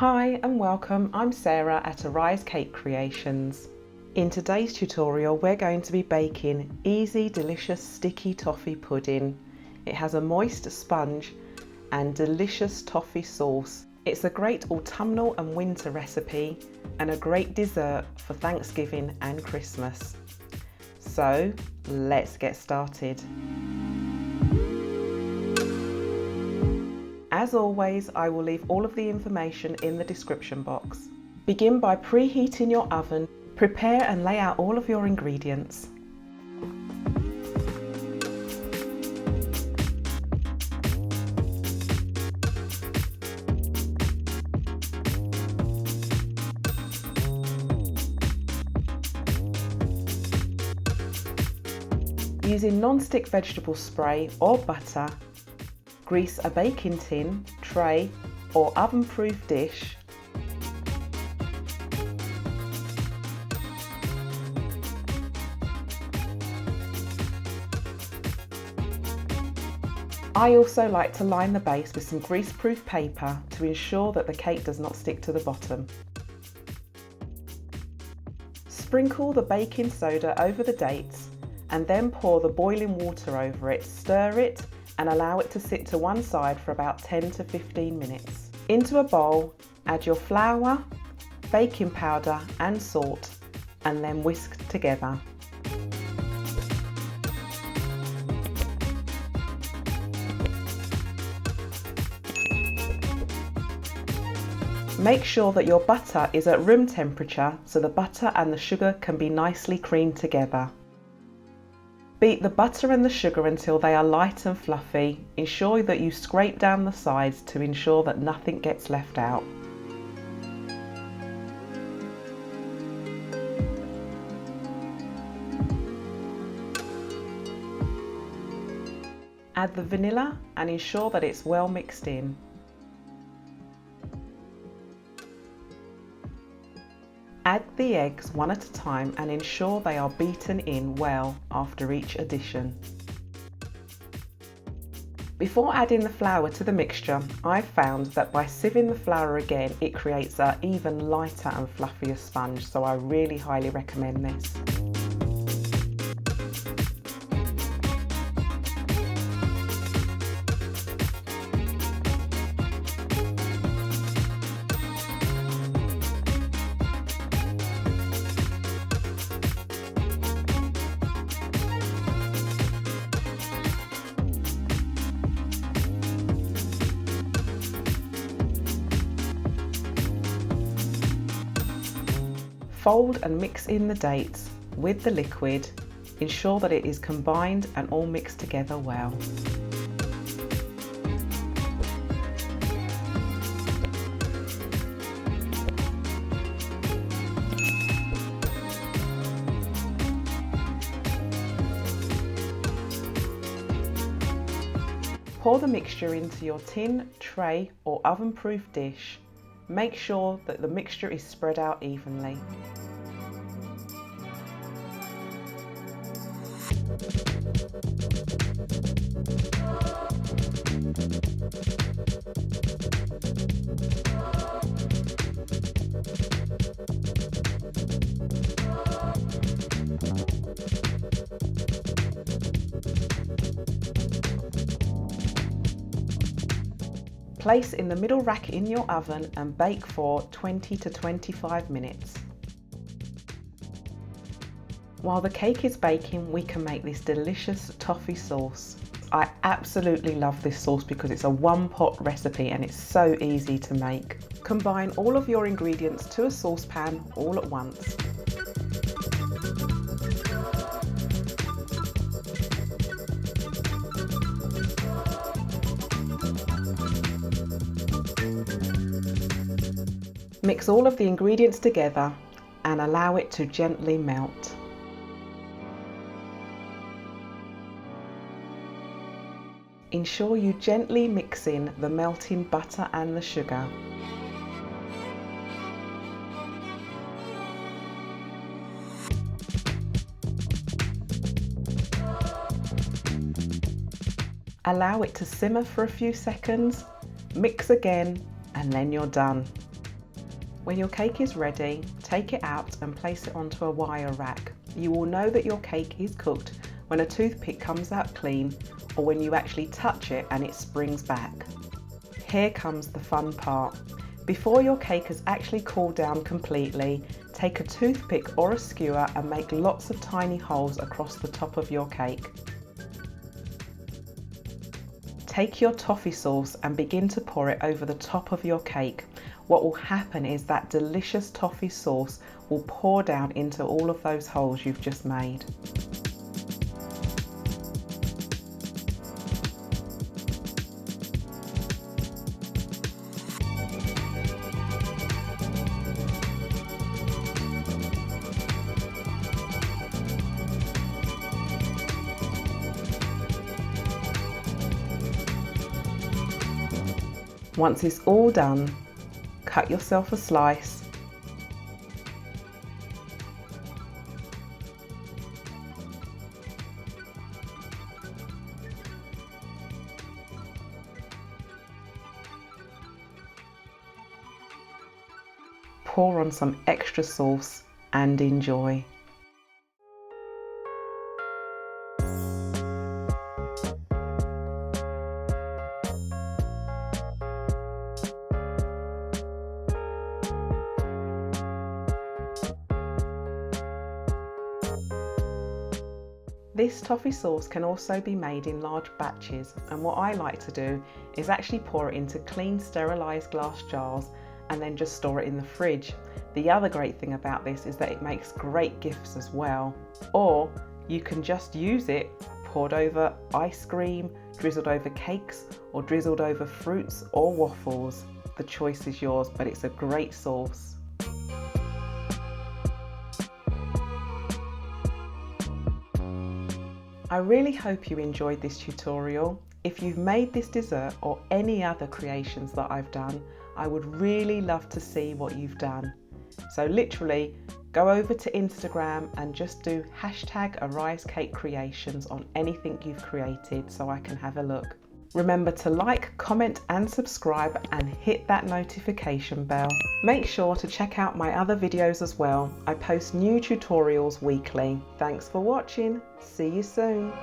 Hi and welcome, I'm Sarah at Arise Cake Creations. In today's tutorial we're going to be baking easy, delicious sticky toffee pudding. It has a moist sponge and delicious toffee sauce. It's a great autumnal and winter recipe and a great dessert for Thanksgiving and Christmas. So let's get started. As always, I will leave all of the information in the description box. Begin by preheating your oven. Prepare and lay out all of your ingredients. Using non-stick vegetable spray or butter, grease a baking tin, tray or oven-proof dish. I also like to line the base with some grease-proof paper to ensure that the cake does not stick to the bottom. Sprinkle the baking soda over the dates and then pour the boiling water over it, stir it and allow it to sit to one side for about 10 to 15 minutes. Into a bowl, add your flour, baking powder and salt and then whisk together. Make sure that your butter is at room temperature so the butter and the sugar can be nicely creamed together. Beat the butter and the sugar until they are light and fluffy. Ensure that you scrape down the sides to ensure that nothing gets left out. Add the vanilla and ensure that it's well mixed in. Add the eggs one at a time and ensure they are beaten in well after each addition. Before adding the flour to the mixture, I've found that by sieving the flour again, it creates an even lighter and fluffier sponge, so I really highly recommend this. Fold and mix in the dates with the liquid. Ensure that it is combined and all mixed together well. Pour the mixture into your tin, tray or oven-proof dish. Make sure that the mixture is spread out evenly. Place in the middle rack in your oven and bake for 20 to 25 minutes. While the cake is baking, we can make this delicious toffee sauce. I absolutely love this sauce because it's a one-pot recipe and it's so easy to make. Combine all of your ingredients to a saucepan all at once. Mix all of the ingredients together and allow it to gently melt. Ensure you gently mix in the melting butter and the sugar. Allow it to simmer for a few seconds, mix again, and then you're done. When your cake is ready, take it out and place it onto a wire rack. You will know that your cake is cooked when a toothpick comes out clean or when you actually touch it and it springs back. Here comes the fun part. Before your cake has actually cooled down completely, take a toothpick or a skewer and make lots of tiny holes across the top of your cake. Take your toffee sauce and begin to pour it over the top of your cake. What will happen is that delicious toffee sauce will pour down into all of those holes you've just made. Once it's all done, cut yourself a slice . Pour on some extra sauce and enjoy. This toffee sauce can also be made in large batches, and what I like to do is actually pour it into clean sterilised glass jars and then just store it in the fridge. The other great thing about this is that it makes great gifts as well. Or you can just use it poured over ice cream, drizzled over cakes, or drizzled over fruits or waffles. The choice is yours, but it's a great sauce. I really hope you enjoyed this tutorial. If you've made this dessert or any other creations that I've done, I would really love to see what you've done. So literally go over to Instagram and just do #AriseCakeCreations on anything you've created so I can have a look. Remember to like, comment and subscribe and hit that notification bell. Make sure to check out my other videos as well. I post new tutorials weekly. Thanks for watching. See you soon.